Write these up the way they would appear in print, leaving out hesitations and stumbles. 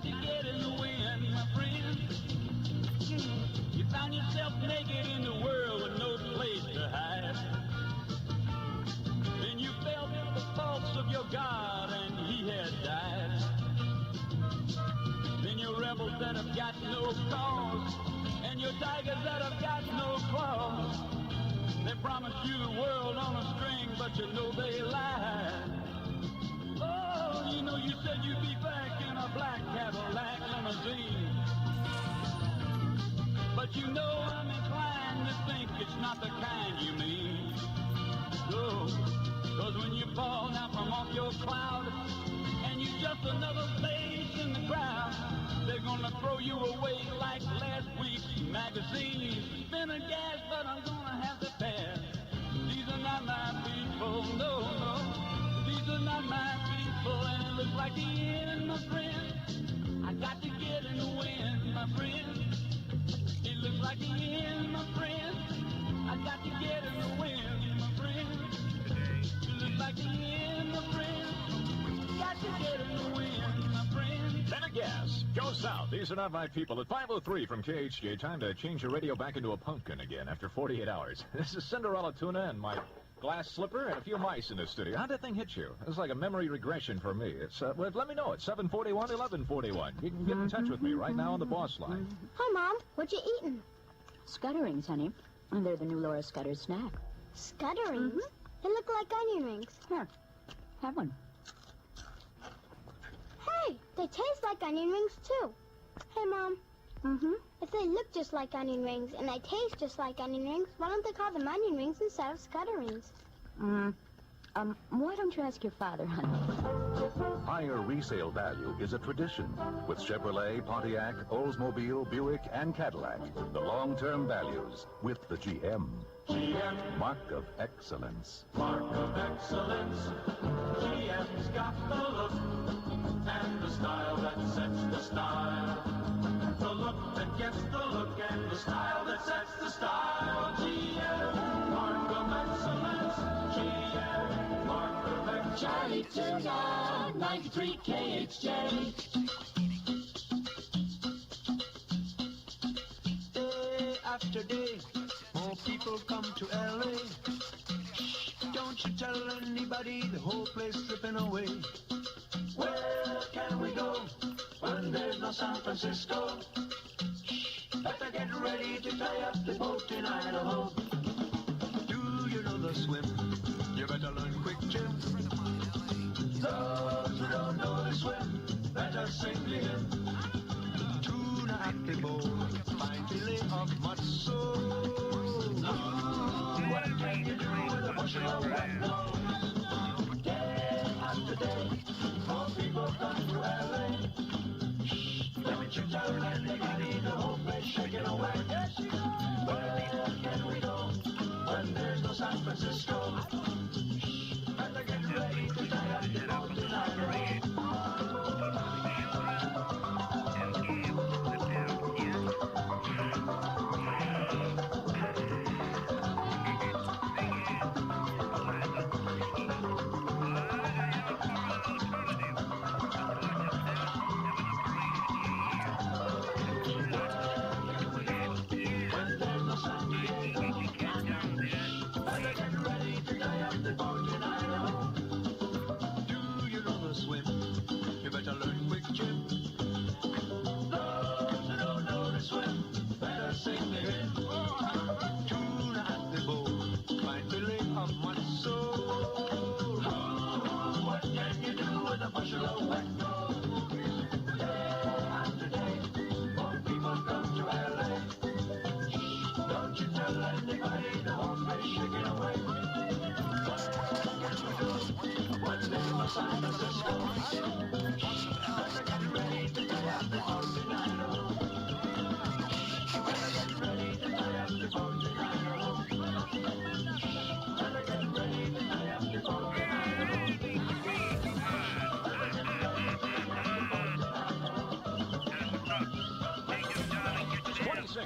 got to get in the wind, my friend. You found yourself naked in the world with no place to hide. Then you felt the pulse of your God and he had died. Then your rebels that have got no cause and your tigers that have got no claws. They promised you the world on a string, but you know they lied. Oh, you know you said you'd be back in a black Cadillac limousine. But you know I'm inclined to think it's not the kind you mean. No, cause when you fall down from off your cloud and you're just another face in the crowd, they're gonna throw you away like last week's magazine. Been a gas, but I'm gonna have to pass. These are not my people, no, no. These are not my people, and it looks like the end, my friend. I got to get in the wind, my friend. It looks like the end, my friend. I got to get in the wind, my friend. It looks like the end, my friend. Got to get in the wind, my friend. Then a gas. Go south. These are not my people. At 5:03 from KHJ, time to change your radio back into a pumpkin again after 48 hours. This is Cinderella Tuna and my glass slipper and a few mice in the studio. How'd that thing hit you? It's like a memory regression for me. It's well, let me know. It's 741-1141. You can get in touch with me right now on the boss line. Hi, Mom. What you eating? Scutterings, honey. And they're the new Laura Scudder snack. Scutterings? They look like onion rings. Here, have one. Hey, they taste like onion rings, too. Hey, Mom. If they look just like onion rings and they taste just like onion rings, why don't they call them onion rings instead of scutterings? Why don't you ask your father, honey? Higher resale value is a tradition with Chevrolet, Pontiac, Oldsmobile, Buick, and Cadillac. The long-term values with the GM. GM, Mark of excellence. mark of excellence. GM's got the look and the style that sets the style. The look that gets the look and the style that sets the style. GM, mark of excellence. GM, mark of excellence. Charlie Tuna, 93 KHJ. Day after day, more people come to LA. Don't you tell anybody, the whole place slipping away. Where can we go when there's no San Francisco? Better get ready to tie up the boat in Idaho. Do you know the swim? You better learn quick, Jim. Those who don't know the swim, better sing the hymn. Tuna at the boat, fine fillet of muscle. What can you do with a bushel of red gold? Day after day, more people come to LA. Don't you tell anybody, the whole place shaking away. Where can we go when there's no San Francisco? Better get ready to tie up the boat in Idaho.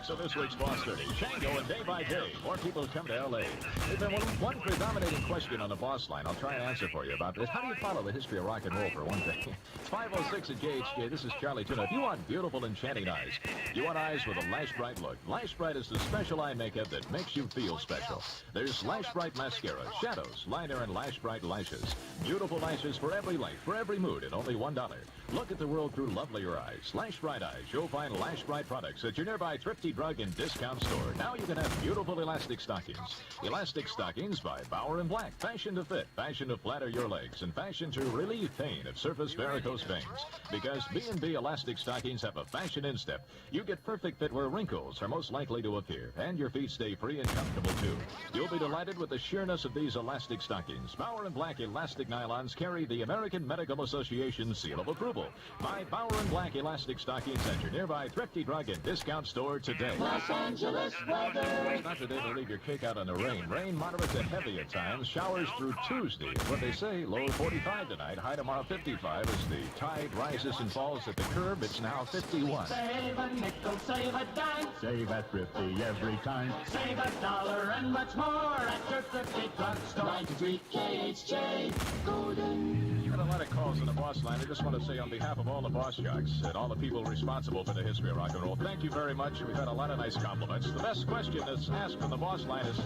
So this week's Boss 30, Shango and Day by Day. More people come to L.A. If there were one predominating question on the Boss line, I'll try and answer for you about this. How do you follow the history of rock and roll, for one thing? It's 5:06 at KHJ. This is Charlie Tuna. If you want beautiful, enchanting eyes, you want eyes with a Lash Bright look. Lash Bright is the special eye makeup that makes you feel special. There's Lash Bright mascara, shadows, liner, and Lash Bright lashes. Beautiful lashes for every life, for every mood, at only $1. Look at the world through lovelier eyes. Lash Bright eyes. You'll find Lash Bright products at your nearby thrifty drug and discount store. Now you can have beautiful elastic stockings. Elastic stockings by Bauer & Black. Fashion to fit, fashion to flatter your legs, and fashion to relieve pain of surface varicose veins. Because B&B elastic stockings have a fashion instep. You get perfect fit where wrinkles are most likely to appear, and your feet stay free and comfortable too. You'll be delighted with the sheerness of these elastic stockings. Bauer & Black elastic nylons carry the American Medical Association seal of approval. Buy Bauer & Black elastic stockings at your nearby thrifty drug and discount store today. Los Angeles weather. It's not today to leave your cake out on the rain. Rain moderate to heavy at times. Showers through Tuesday. What they say, low 45 tonight, high tomorrow 55 as the tide rises and falls at the curb. It's now 51. Save a nickel, save a dime. Save at Thrifty every time. Save $1 and much more at your thrifty drugstore. 93 KHJ Golden. Got a lot of calls on the Boss line. I just want to say on behalf of all the Boss Jocks and all the people responsible for the history of rock and roll, thank you very much. We've had a lot of nice compliments. The best question that's asked from the Boss line is,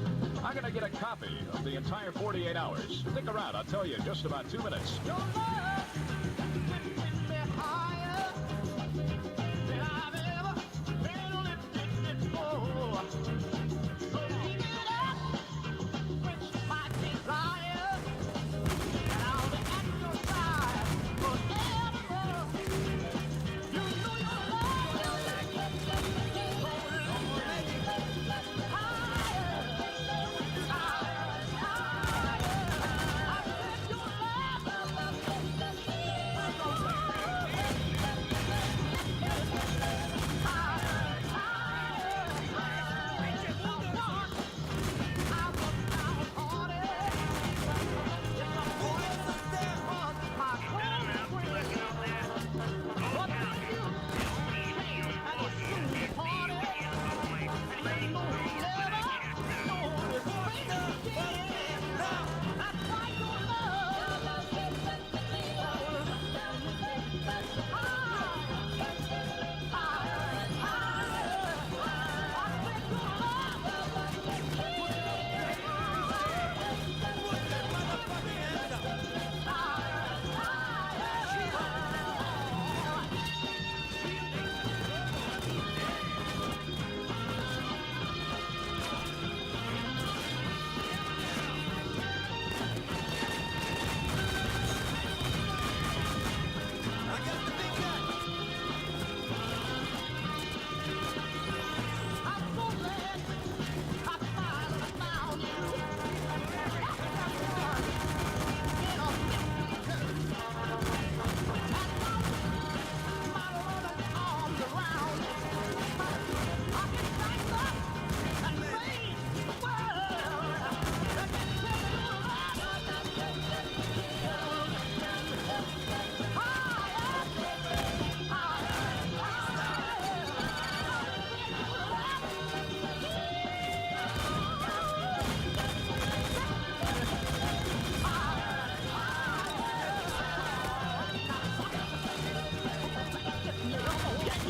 I'm going to get a copy of the entire 48 hours. Stick around. I'll tell you in just about 2 minutes. Your love lifted me higher than I've ever been lifted before. So keep it up, quench my desire, and I'll be at your side forever. You know your love keeps rolling on higher, higher, higher. I said your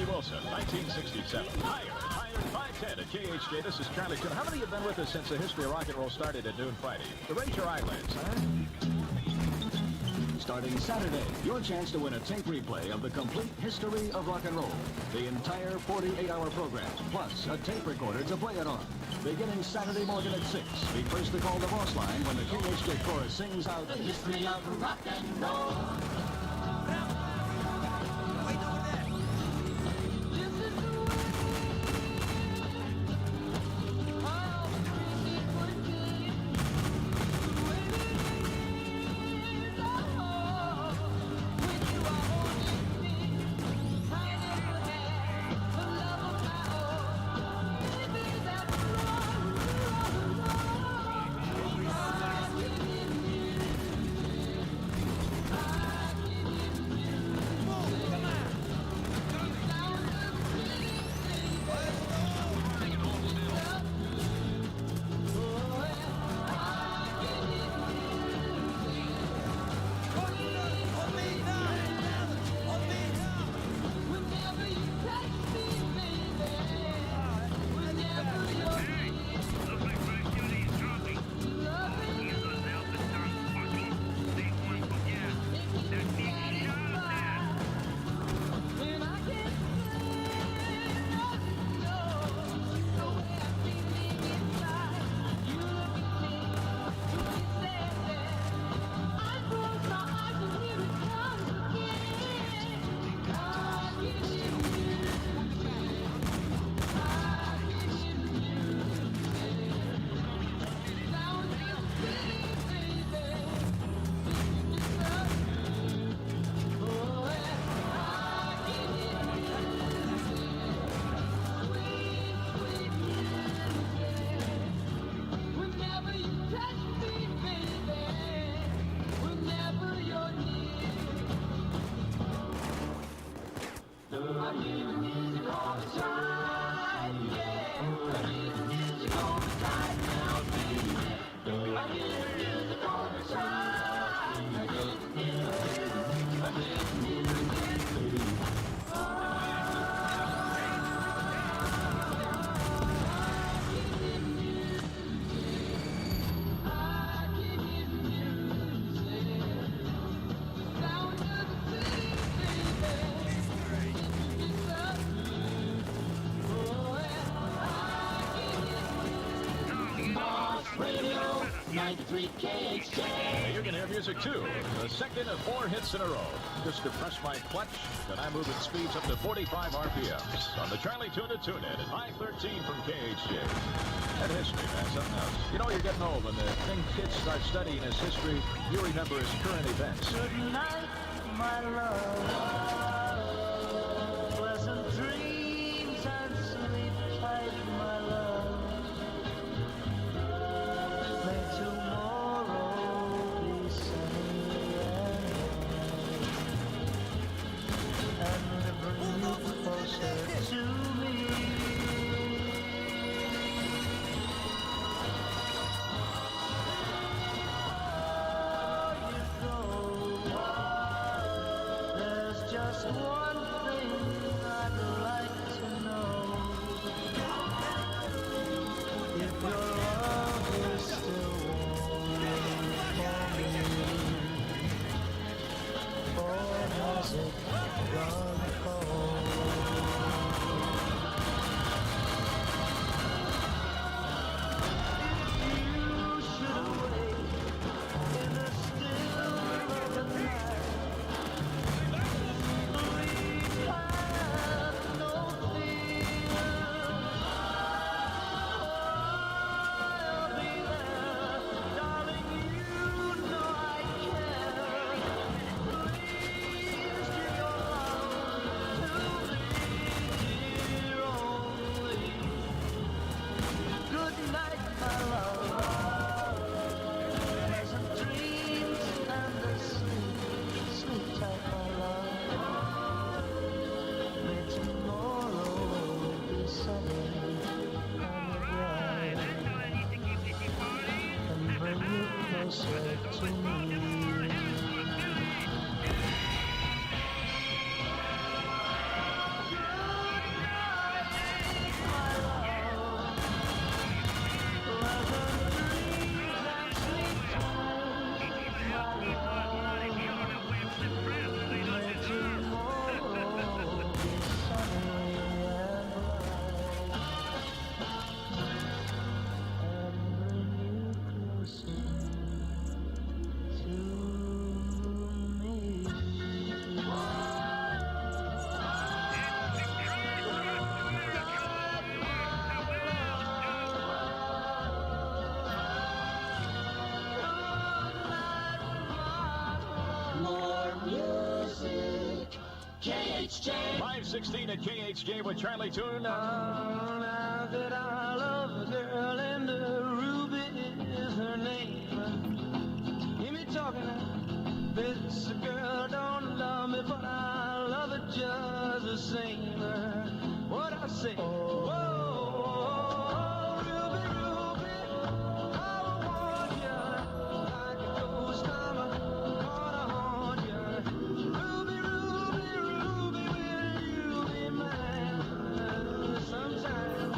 Wilson, 1967. Higher, 510 at KHJ. This is Charlie Tuna. How many have been with us since the history of rock and roll started at noon Friday? Raise your eyelids, huh? Starting Saturday, your chance to win a tape replay of the complete history of rock and roll. The entire 48-hour program, plus a tape recorder to play it on. Beginning Saturday morning at 6. Be first to call the Boss line when the KHJ chorus sings out The history of rock and roll. 93 KHJ. Hey, you can hear music too. The second of 4 hits in a row. Just depress my clutch, then I move at speeds up to 45 RPMs. On the Charlie Tuna Tune In at 513 from KHJ. That history, man, something else. You know you're getting old when the thing kids start studying as history, you remember as current events. Good night, my love. Pleasant dreams and sleep tight, my love. May tomorrow be sunny and bring you closer to me. Just one thing I'd like to know. If your love is still warm for me, or has it gone cold? If you should awake in the still of the night, KHJ. 516 at KHJ with Charlie Tune. Now that I love a girl and Ruby is her name. Hear me talking now. This girl don't love me, but I love her just the same. What I say? Whoa, Ruby, Ruby, I want you like a ghost. I'm gonna haunt you. Ruby, Ruby, Ruby, will you be mine? Sometime,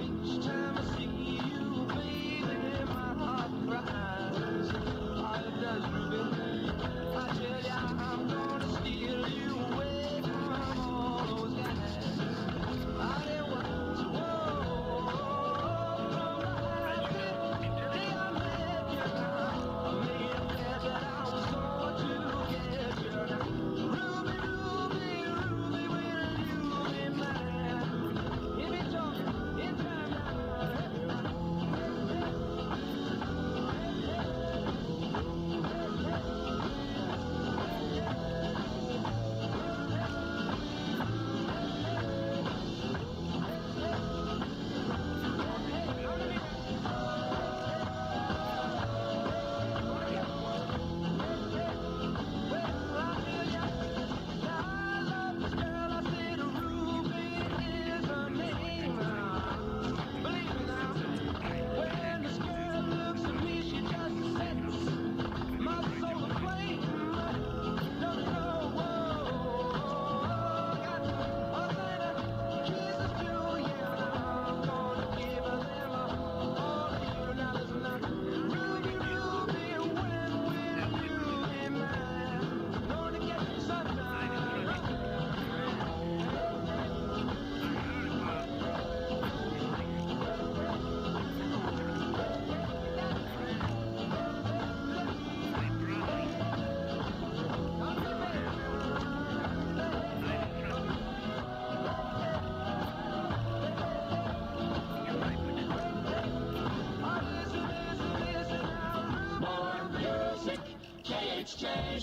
each time I see you, baby, my heart cries. All it does, Ruby, I tell ya, I'm gonna steal you away from all those guys.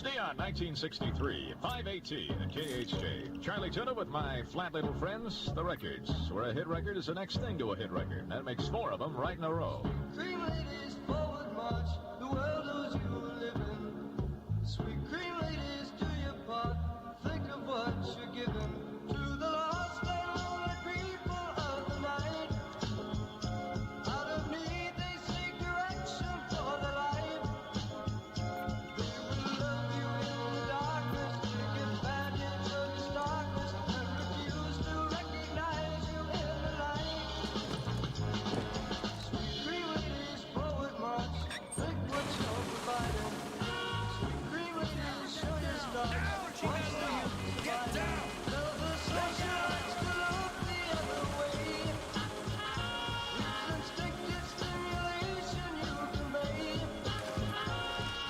Tuesday on 1963, 518 at KHJ. Charlie Tuna with my flat little friends, the records, where a hit record is the next thing to a hit record. That makes 4 of them right in a row. Cream ladies, forward march, the world knows you live in. Sweet cream ladies, do your part, think of what you're giving to the lost and lonely people of the night. Out of need, they seek direction for their life. They will love you in the darkness, take advantage of your starkness, and refuse to recognize you in the light. Sweet cream ladies, forward march, think what you're providing. Sweet cream ladies, show your stars. Watch the youth dividing. Tell the socialites to look the other way. It's instinctive stimulation you convey. It's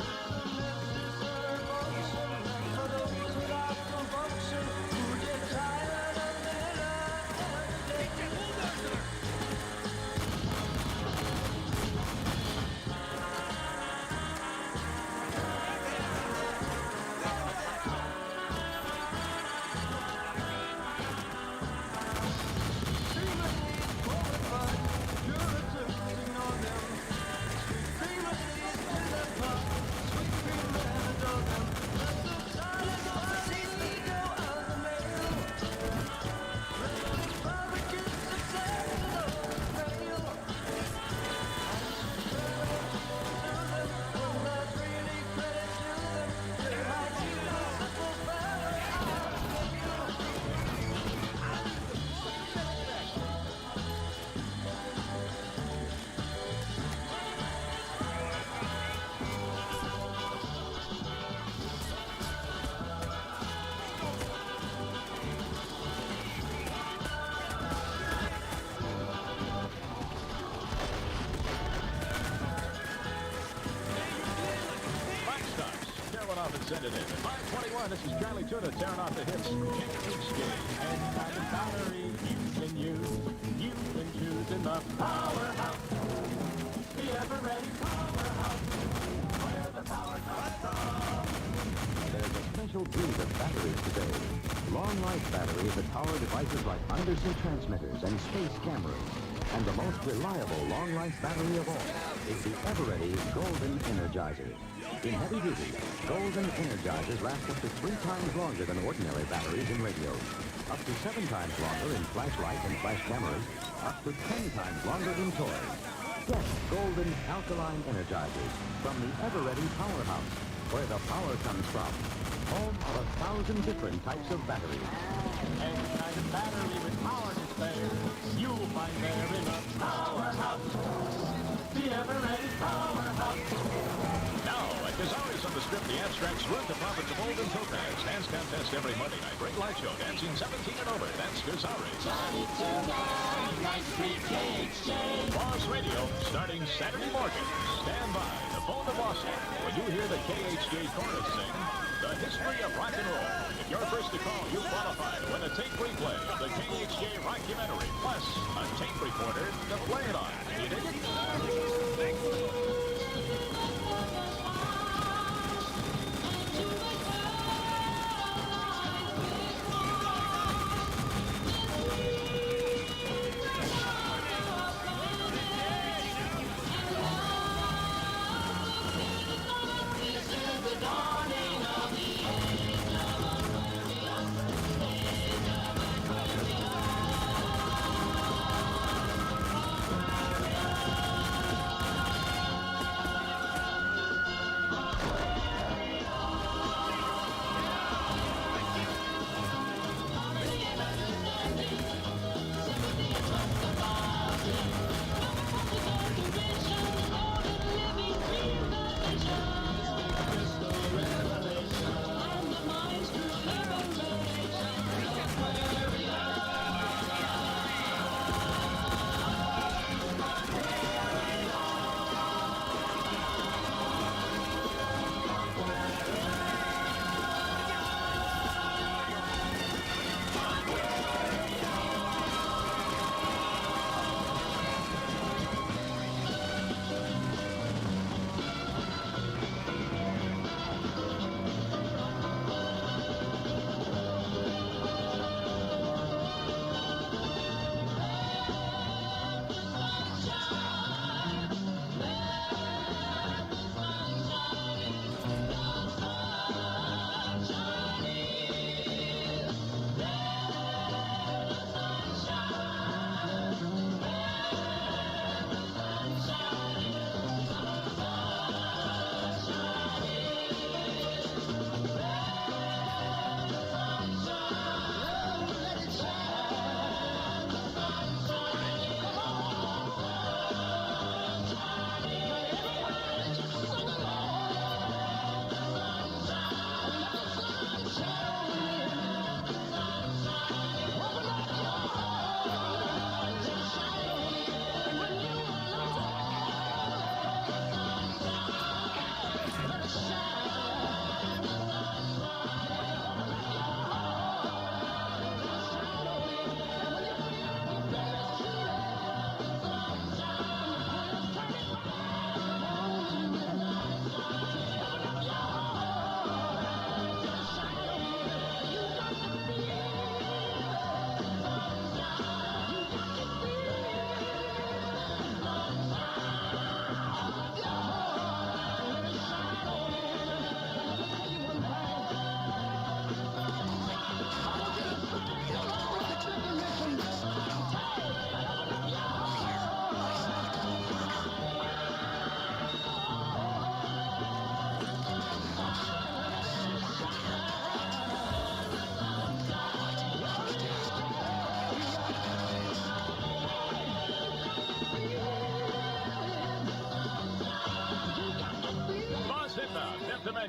a necessary function, and for those without compunction who get tired of their life every day. Send it in. At 521, this is Charlie Tuna tearing off the hits. KHJ. And kind of battery you can use. You can choose in the powerhouse. The ever-ready powerhouse. Where the power comes from. There's a special breed of batteries today. Long-life batteries that power devices like undersea transmitters and space cameras. And the most reliable long-life battery of all is the ever-ready Golden Energizer. In heavy duty, Golden Energizers last up to 3 times longer than ordinary batteries in radios, up to 7 times longer in flashlights and flash cameras, up to 10 times longer in toys. Get Golden Alkaline Energizers from the ever-ready Powerhouse, where the power comes from. Home of 1,000 different types of batteries. Any kind of battery with power to spare, you'll find there in a powerhouse. The ever-ready powerhouse. Now, at Kazari's on the Strip, the Abstracts Road to Profits of Old and Topaz. Dance contest every Monday night. Great light show. Dancing 17 and over. That's Kazari's. Boss Radio, starting Saturday morning. Stand by. The phone to Boston. When you hear the KHJ chorus sing, the history of rock and roll. If you're first to call, you qualify to win a tape replay of the KHJ rockumentary, plus a tape recorder to play it on. You dig it?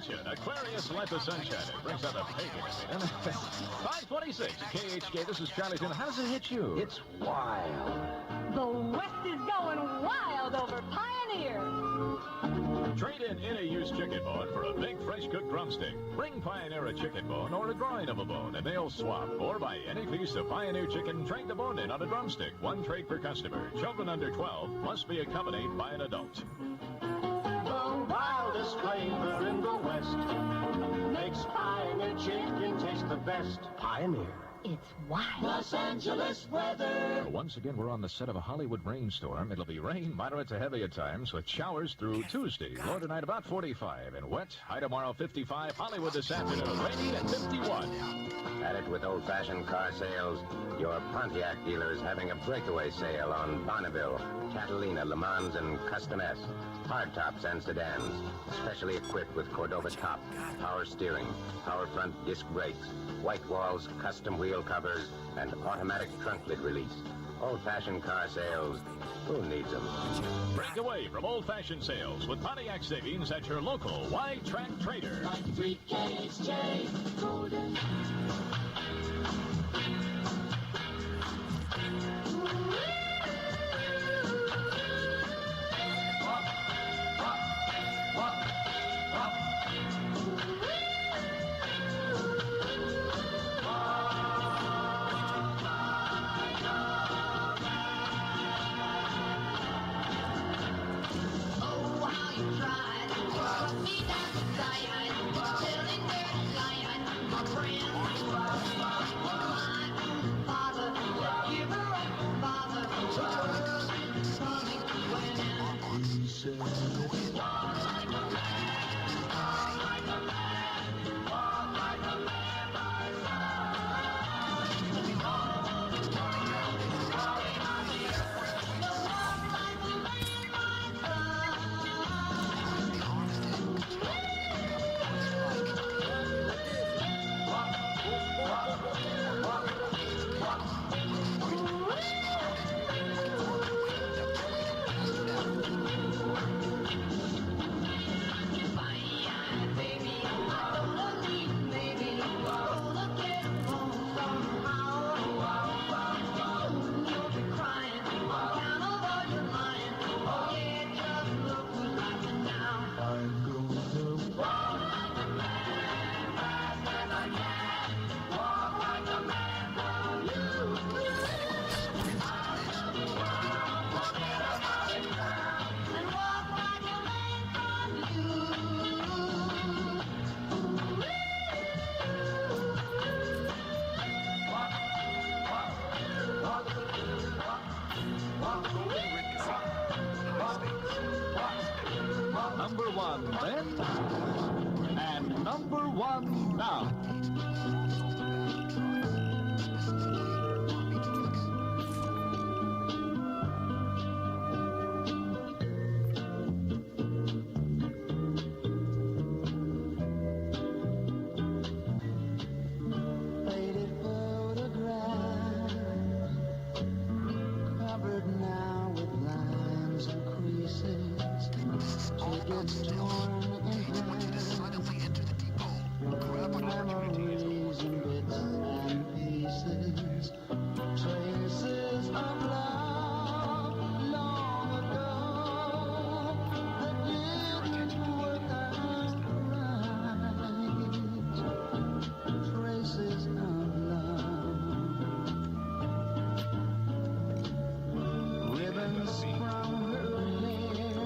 attention. Aquarius, let the sun shine. It brings out the pagan. 526 KHK. This is Charlie Tuna. How does it hit you? It's wild. The West is going wild over Pioneer. Trade in any used chicken bone for a big, fresh-cooked drumstick. Bring Pioneer a chicken bone or a groin of a bone, and they'll swap. Or buy any piece of Pioneer chicken, trade the bone in on a drumstick. One trade per customer. Children under 12 must be accompanied by an adult. The wildest flavor in the West makes Pioneer chicken taste the best. Pioneer. It's wild. Los Angeles weather. Once again, we're on the set of a Hollywood rainstorm. It'll be rain, moderate to heavy at times, with showers through Tuesday. Low tonight about 45, and wet. High tomorrow 55. Hollywood this afternoon, rainy at 51. At it with old-fashioned car sales. Your Pontiac dealer is having a breakaway sale on Bonneville, Catalina, Le Mans, and Custom S. Hardtops and sedans, specially equipped with Cordova top, power steering, power front disc brakes, white walls, custom wheel covers, and automatic trunk lid release. Old-fashioned car sales. Who needs them? Break away from old-fashioned sales with Pontiac savings at your local Y-Track Trader. 93 KHJ Golden. Number one then, and number one now. Faded photographs, covered now with lines and creases. She gets torn in half. Memories in bits and pieces. Traces of love long ago that didn't work out right. Traces of love. Ribbons from her hair.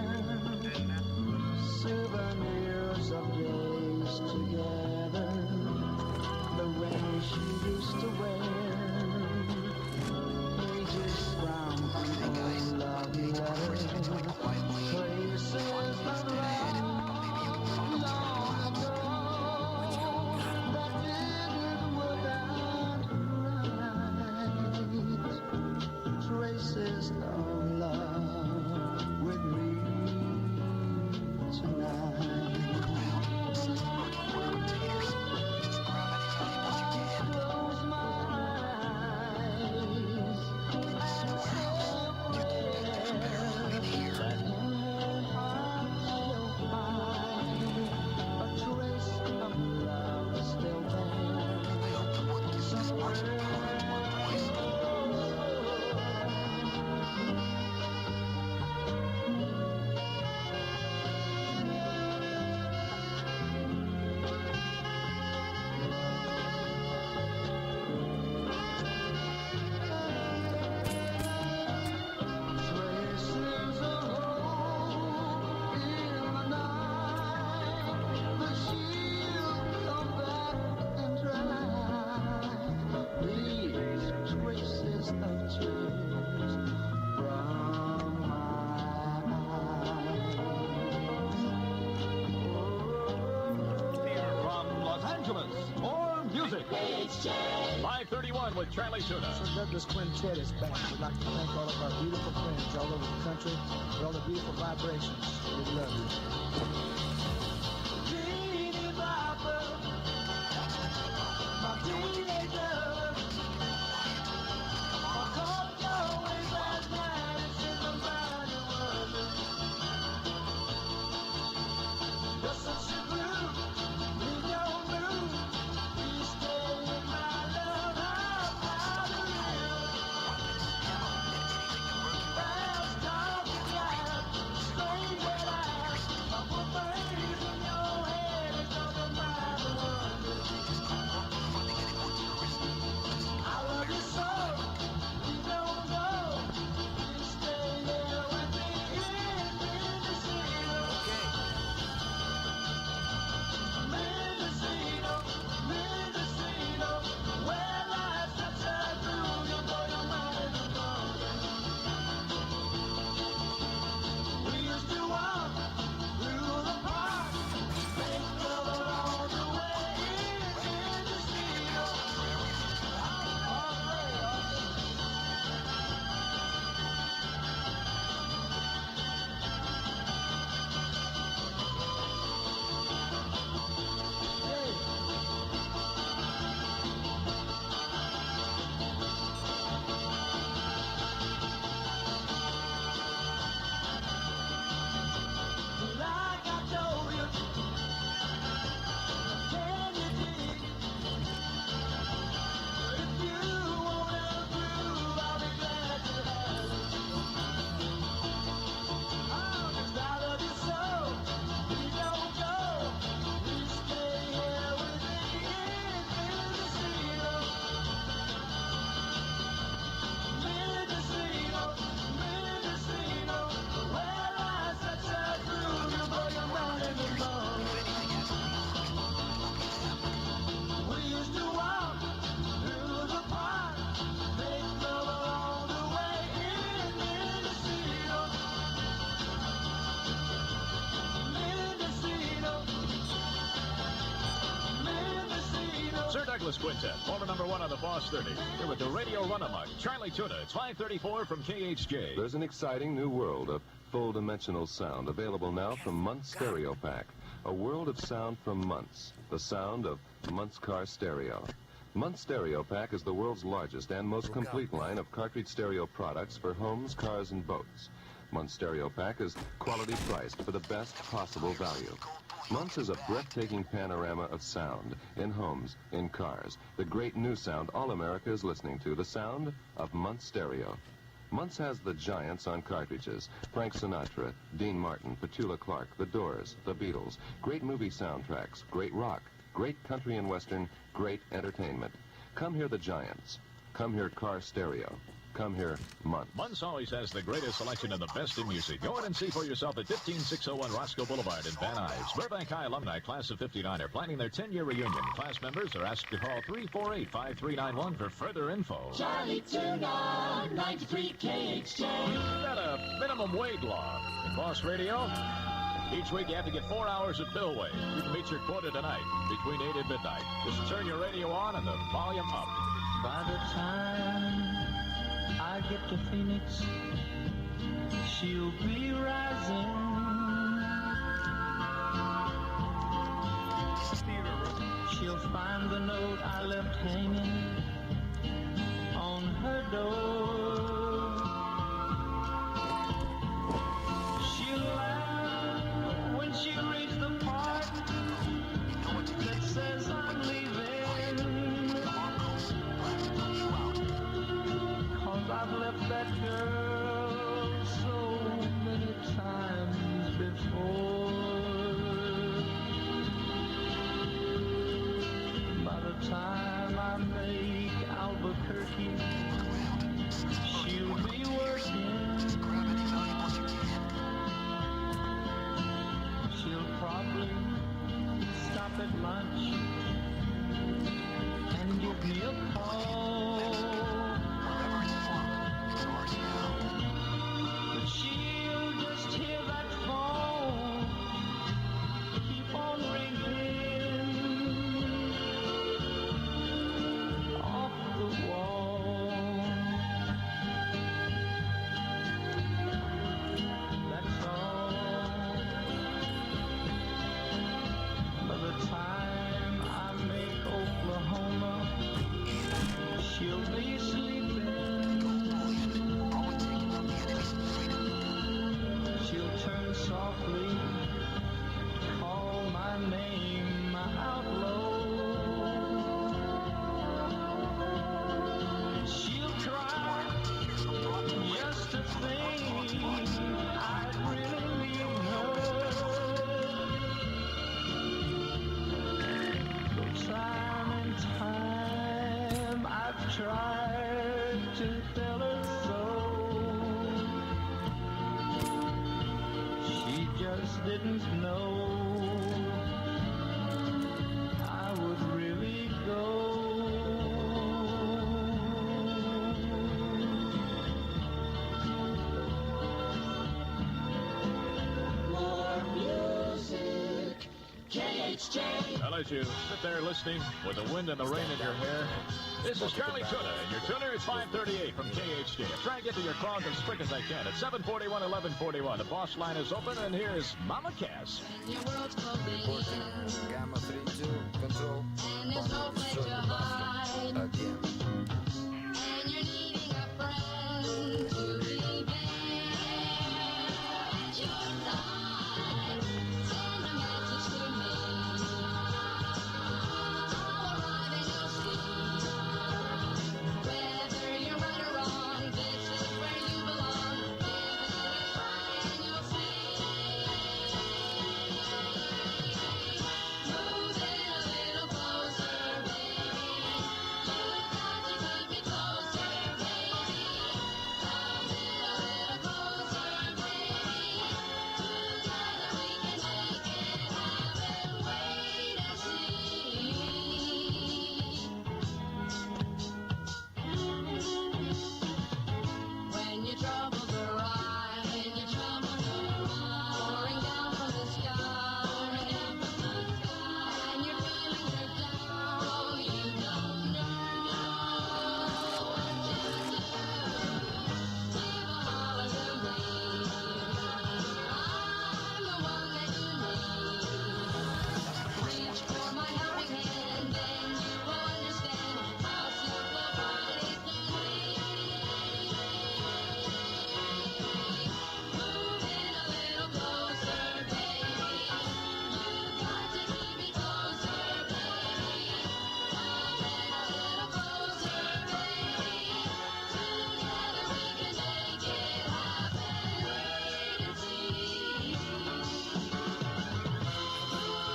5:31 with Charlie Tuna. So Douglas Quintet is back. We'd like to thank all of our beautiful friends all over the country for all the beautiful vibrations. We love you. Douglas Quintet, former #1 on the Boss 30. Here with the radio run-amok, Charlie Tuna. It's 5:34 from KHJ. There's an exciting new world of full-dimensional sound available now from Muntz Stereo Pack. A world of sound from Muntz. The sound of Muntz Car Stereo. Muntz Stereo Pack is the world's largest and most complete line of cartridge stereo products for homes, cars, and boats. Muntz Stereo Pack is quality priced for the best possible value. Muntz is a breathtaking panorama of sound in homes, in cars. The great new sound all America is listening to, the sound of Muntz Stereo. Muntz has the giants on cartridges: Frank Sinatra, Dean Martin, Petula Clark, The Doors, The Beatles. Great movie soundtracks, great rock, great country and western, great entertainment. Come hear the giants. Come hear Car Stereo. Come here, Muntz. Muntz always has the greatest selection and the best in music. Go in and see for yourself at 15601 Roscoe Boulevard in Van Nuys. Burbank High alumni class of '59 are planning their 10-year reunion. Class members are asked to call 348-5391 for further info. Charlie Tuna, 93 KHJ. We've got a minimum wage law in Boss Radio. Each week you have to get 4 hours of bill wage. You can meet your quota tonight between 8 and midnight. Just turn your radio on and the volume up. By the time I get to Phoenix, she'll be rising. She'll find the note I left hanging on her door. She'll laugh when she reads the part that says I'm leaving, 'cause I've left that girl so many times before. By the time I made to tell her so. She just didn't know I would really go. More music, KHJ. I'll let you sit there listening with the wind and the rain in your hair. This is Charlie Tuna, and your tuner is 538 from KHJ. I try to get to your calls as quick as I can. At 741, 1141. The boss line is open, and here's Mama Cass. Gamma 3 to control. And there's no place to hide. Again. And you're needing a friend to be there at your side. Send a message to me. I'll arrive and you'll see. Whether you're right or wrong, this is where you belong. Give it a try and you'll see. Move in a little closer, baby. You've got to keep me closer, baby. Come in a little closer, baby. Together we can make it happen. Wait and see. When your troubles arise, pouring down from the sky, and your feelings are down, you don't know what to do. Give a holler to me. I'm the one that you need. Reach for my helping hand, then you will understand how simplified it can be. Move in a little closer, baby. You've got to keep me closer, baby. Come in a little closer, baby. Together we can make it happen. Wait and see. Move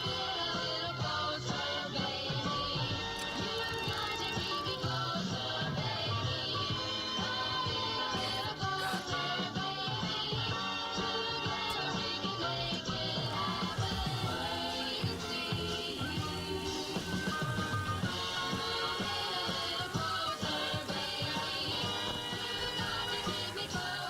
in a little closer, baby. You've got to keep me closer, baby. Come in a little closer, baby. Together we can make it happen. Wait and see. Move in a little closer, baby. You've got to keep me closer.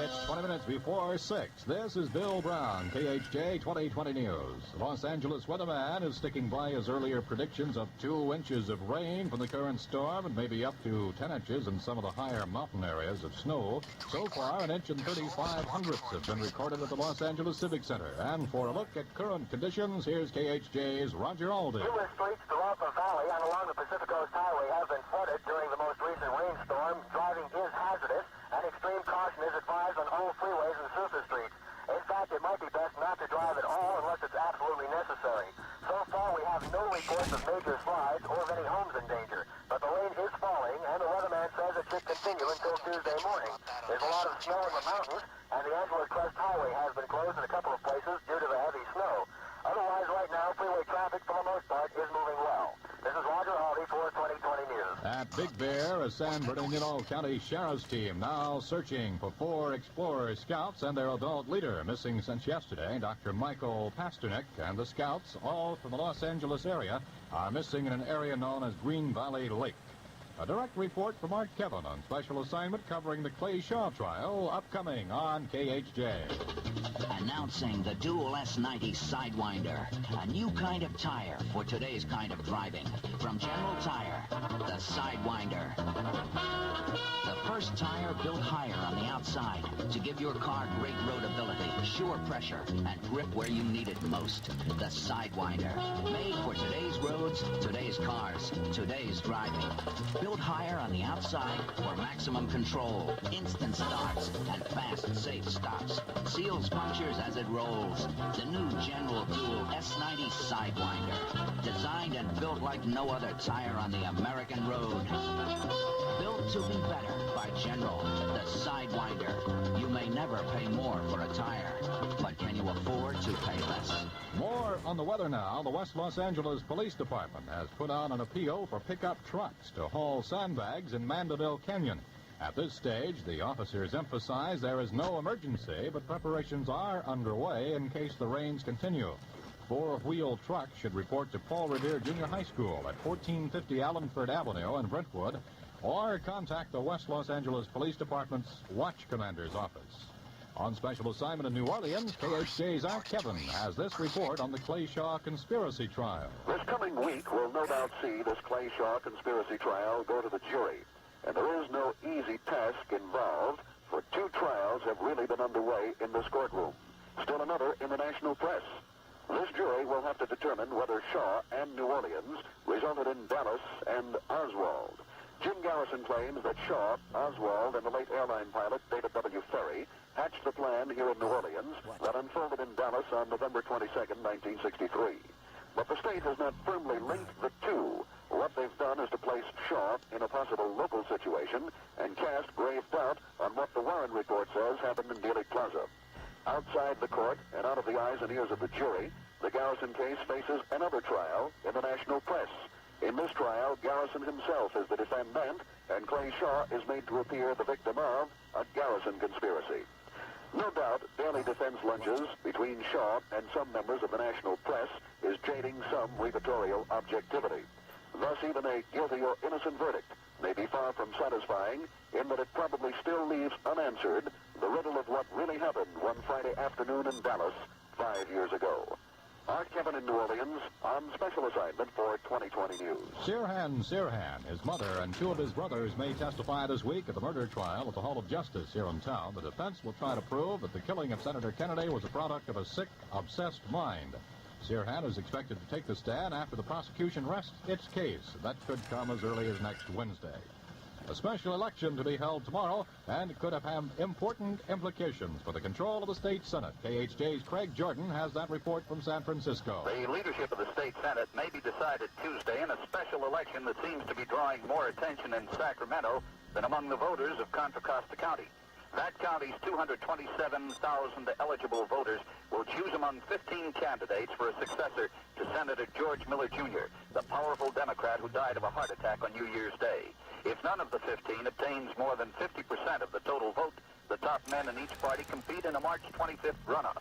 It's 20 minutes before 6. This is Bill Brown, KHJ 2020 News. Los Angeles weatherman is sticking by his earlier predictions of 2 inches of rain from the current storm and maybe up to 10 inches in some of the higher mountain areas of snow. So far, 1 inch and 35 hundredths have been recorded at the Los Angeles Civic Center. And for a look at current conditions, here's KHJ's Roger Alden. Numerous streets throughout the valley and along the Pacific Coast Highway have been flooded during the most recent rainstorm. Driving is hazardous, and extreme caution is advised on all freeways and surface streets. In fact, it might be best not to drive at all unless it's absolutely necessary. So far, we have no reports of major slides or of any homes in danger. But the rain is falling, and the weatherman says it should continue until Tuesday morning. There's a lot of snow in the mountains, and the Angeles Crest Highway has been closed in a couple of places due to the heavy snow. Otherwise, right now, freeway traffic, for the most part, is moving well. This is Roger Alden for 2020 News. At Big Bear, a San Bernardino County Sheriff's team now searching for 4 Explorer Scouts and their adult leader, missing since yesterday. Dr. Michael Pasternak and the Scouts, all from the Los Angeles area, are missing in an area known as Green Valley Lake. A direct report from Art Kevin on special assignment covering the Clay Shaw trial, upcoming on KHJ. Announcing the Dual S90 Sidewinder, a new kind of tire for today's kind of driving. From General Tire, the Sidewinder. The first tire built higher on the outside to give your car great roadability, sure pressure, and grip where you need it most. The Sidewinder. Made for today's roads, today's cars, today's driving. Built higher on the outside for maximum control, instant starts, and fast, safe stops. Seals punctures as it rolls. The new General Dual S90 Sidewinder. Designed and built like no other tire on the American road. Built to be better by General, the Sidewinder. You may never pay more for a tire, but can you you afford to pay less. More on the weather now. The West Los Angeles Police Department has put out an appeal for pickup trucks to haul sandbags in Mandeville Canyon. At this stage, the officers emphasize there is no emergency, but preparations are underway in case the rains continue. Four-wheel trucks should report to Paul Revere Junior High School at 1450 Allenford Avenue in Brentwood, or contact the West Los Angeles Police Department's Watch Commander's office. On special assignment in New Orleans, KHJ's Art Kevin has this report on the Clay Shaw conspiracy trial. This coming week will no doubt see this Clay Shaw conspiracy trial go to the jury. And there is no easy task involved, for two trials have really been underway in this courtroom. Still another in the national press. This jury will have to determine whether Shaw and New Orleans resulted in Dallas and Oswald. Jim Garrison claims that Shaw, Oswald, and the late airline pilot David W. Ferry hatched the plan here in New Orleans that unfolded in Dallas on November 22nd, 1963. But the state has not firmly linked the two. What they've done is to place Shaw in a possible local situation and cast grave doubt on what the Warren report says happened in Dealey Plaza. Outside the court and out of the eyes and ears of the jury, the Garrison case faces another trial in the national press. In this trial, Garrison himself is the defendant, and Clay Shaw is made to appear the victim of a Garrison conspiracy. No doubt, daily defense lunches between Shaw and some members of the national press is jading some reportorial objectivity. Thus, even a guilty or innocent verdict may be far from satisfying, in that it probably still leaves unanswered the riddle of what really happened one Friday afternoon in Dallas 5 years ago. Art Kevin in New Orleans on special assignment for 2020 News. Sirhan, his mother, and two of his brothers may testify this week at the murder trial at the Hall of Justice here in town. The defense will try to prove that the killing of Senator Kennedy was a product of a sick, obsessed mind. Sirhan is expected to take the stand after the prosecution rests its case. That could come as early as next Wednesday. A special election to be held tomorrow, and it could have important implications for the control of the state Senate. KHJ's Craig Jordan has that report from San Francisco. The leadership of the state Senate may be decided Tuesday in a special election that seems to be drawing more attention in Sacramento than among the voters of Contra Costa County. That county's 227,000 eligible voters will choose among 15 candidates for a successor to Senator George Miller Jr., the powerful Democrat who died of a heart attack on New Year's Day. If none of the 15 obtains more than 50% of the total vote, the top men in each party compete in a March 25th runoff.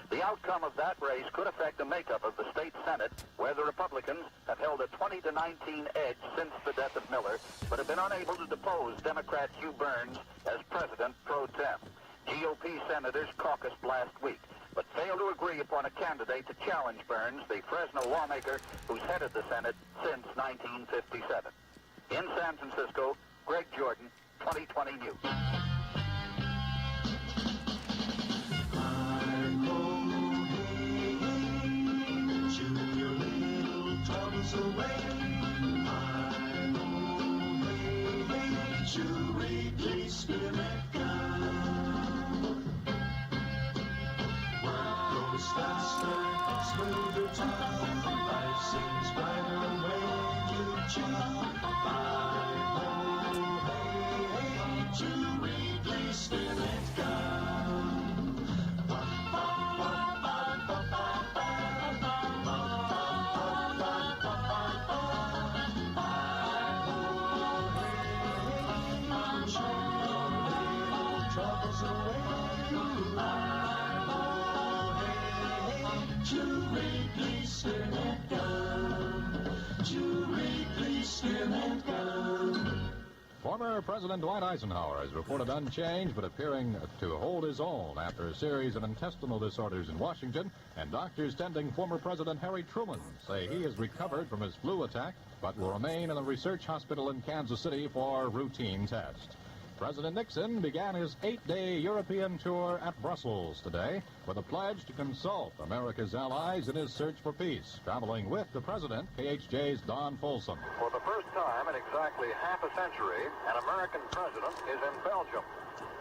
The outcome of that race could affect the makeup of the state Senate, where the Republicans have held a 20-19 edge since the death of Miller, but have been unable to depose Democrat Hugh Burns as president pro tem. GOP senators caucused last week, but failed to agree upon a candidate to challenge Burns, the Fresno lawmaker who's headed the Senate since 1957. In San Francisco, Greg Jordan, 2020 News. Former President Dwight Eisenhower is reported unchanged but appearing to hold his own after a series of intestinal disorders in Washington, and doctors tending former President Harry Truman say he has recovered from his flu attack but will remain in a research hospital in Kansas City for routine tests. President Nixon began his 8-day European tour at Brussels today with a pledge to consult America's allies in his search for peace. Traveling with the president, KHJ's Don Folsom. For the first time in exactly half a century, an American president is in Belgium.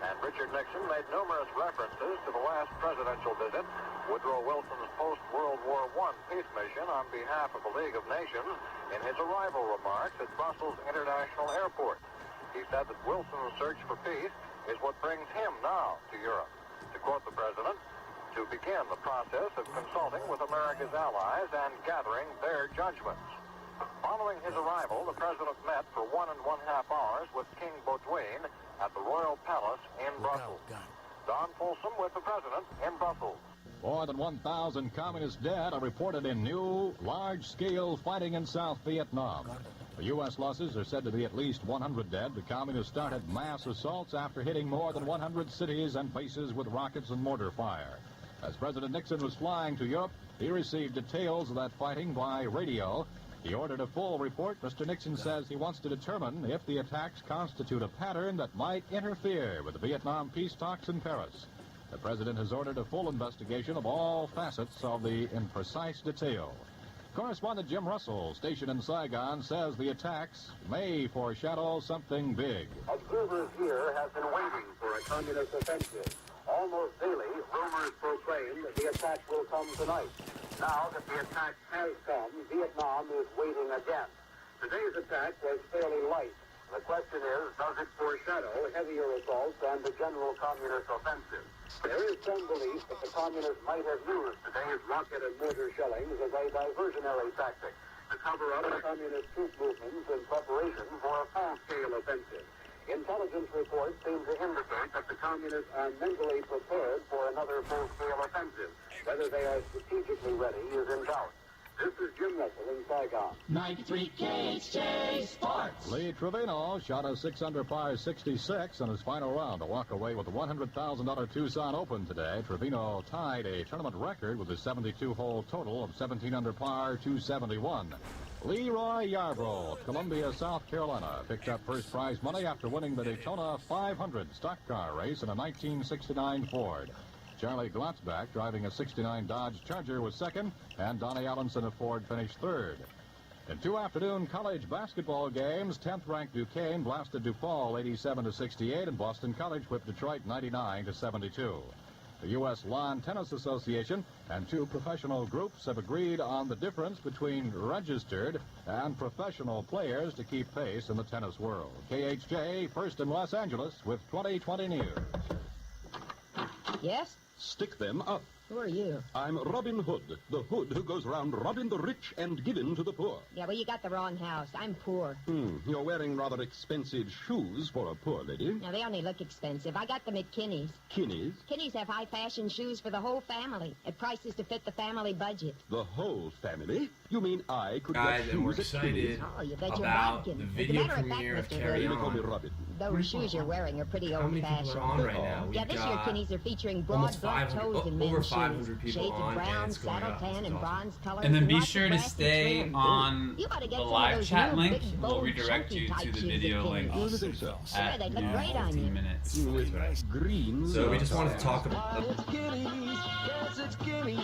And Richard Nixon made numerous references to the last presidential visit, Woodrow Wilson's post-World War I peace mission on behalf of the League of Nations, in his arrival remarks at Brussels International Airport. He said that Wilson's search for peace is what brings him now to Europe. To quote the president, to begin the process of consulting with America's allies and gathering their judgments. Following his arrival, the president met for 1.5 hours with King Baudouin at the Royal Palace in Brussels. Don Folsom with the president in Brussels. More than 1,000 communist dead are reported in new, large-scale fighting in South Vietnam. The U.S. losses are said to be at least 100 dead. The communists started mass assaults after hitting more than 100 cities and bases with rockets and mortar fire. As President Nixon was flying to Europe, he received details of that fighting by radio. He ordered a full report. Mr. Nixon says he wants to determine if the attacks constitute a pattern that might interfere with the Vietnam peace talks in Paris. The president has ordered a full investigation of all facets of the imprecise detail. Correspondent Jim Russell, stationed in Saigon, says the attacks may foreshadow something big. Observers here have been waiting for a communist offensive. Almost daily, rumors proclaim that the attack will come tonight. Now that the attack has come, Vietnam is waiting again. Today's attack was fairly light. The question is, does it foreshadow heavier assaults and the general communist offensive? There is some belief that the communists might have used today's rocket and mortar shellings as a diversionary tactic to cover up communist troop movements in preparation for a full-scale offensive. Intelligence reports seem to indicate that the communists are mentally prepared for another full-scale offensive. Whether they are strategically ready is in doubt. This is Jim Russell in Saigon. 93 KHJ Sports. Lee Trevino shot a 6-under par 66 in his final round to walk away with the $100,000 Tucson Open today. Trevino tied a tournament record with a 72-hole total of 17-under par 271. Leroy Yarbrough of Columbia, South Carolina, picked up first prize money after winning the Daytona 500 stock car race in a 1969 Ford. Charlie Glotzback, driving a 69 Dodge Charger, was second, and Donnie Allenson of Ford finished third. In two afternoon college basketball games, 10th-ranked Duquesne blasted DePaul 87-68, and Boston College whipped Detroit 99-72. The U.S. Lawn Tennis Association and two professional groups have agreed on the difference between registered and professional players to keep pace in the tennis world. KHJ, first in Los Angeles with 2020 News. Yes? Stick them up. Who are you? I'm Robin Hood, the hood who goes around robbing the rich and giving to the poor. Yeah, well, you got the wrong house. I'm poor. You're wearing rather expensive shoes for a poor lady. Now, they only look expensive. I got them at Kinney's. Kinney's? Kinney's have high-fashion shoes for the whole family at prices to fit the family budget. The whole family? You mean I could Guys, get and we're shoes at excited Kinney's? Oh, you bet you're about rocking. the As a video matter of fact, premiere of Mr. Carry They call me On. Robin. Those shoes you're wearing are pretty How many people old-fashioned. are on right now? Yeah, this year Kinney's are featuring broad almost black 500 toes in over men's 500 shoes. people Shades on, of brown, and it's going saddle up. tan, It's and awesome. bronze colors. And then be lots sure of to plastic stay trim. on You ought to get the some live of those chat new link. big, We'll bold, redirect chunky you type to the shoes video at link Kinney's. think so? at they look great on 15 you. minutes. With greens. So we just wanted to talk about... It's Kitty's, yes, it's Kitty's.